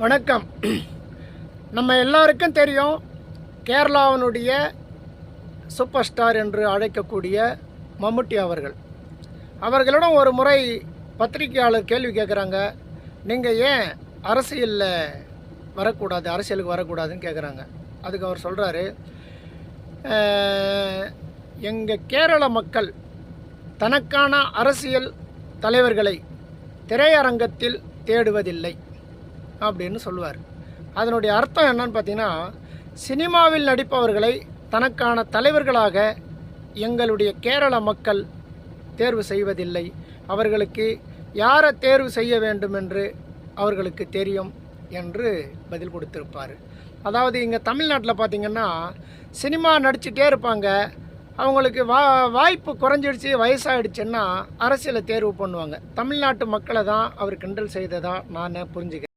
வணக்கம். நம்ம எல்லாருக்கும் தெரியும், கேரளாவினுடைய சூப்பர் ஸ்டார் என்று அழைக்கக்கூடிய மம்முட்டி அவர்களிடம் ஒரு முறை பத்திரிகையாளர் கேள்வி கேட்குறாங்க. நீங்கள் ஏன் அரசியலுக்கு வரக்கூடாதுன்னு கேட்குறாங்க. அதுக்கு அவர் சொல்கிறாரு, எங்கள் கேரள மக்கள் தனக்கான அரசியல் தலைவர்களை திரையரங்கத்தில் தேடுவதில்லை அப்படின்னு சொல்லுவார். அதனுடைய அர்த்தம் என்னன்னு பார்த்தீங்கன்னா, சினிமாவில் நடிப்பவர்களை தனக்கான தலைவர்களாக எங்களுடைய கேரள மக்கள் தேர்வு செய்வதில்லை. அவர்களுக்கு யாரை தேர்வு செய்ய வேண்டும் என்று அவர்களுக்கு தெரியும் என்று பதில் கொடுத்திருப்பார். அதாவது இங்கே தமிழ்நாட்டில் பார்த்திங்கன்னா, சினிமா நடிச்சுட்டே இருப்பாங்க. அவங்களுக்கு வாய்ப்பு குறைஞ்சிடுச்சு, வயசாகிடுச்சுன்னா அரசியலை தேர்வு பண்ணுவாங்க. தமிழ்நாட்டு மக்களை தான் அவர் கிண்டல் செய்ததாக நான் புரிஞ்சுக்கிறேன்.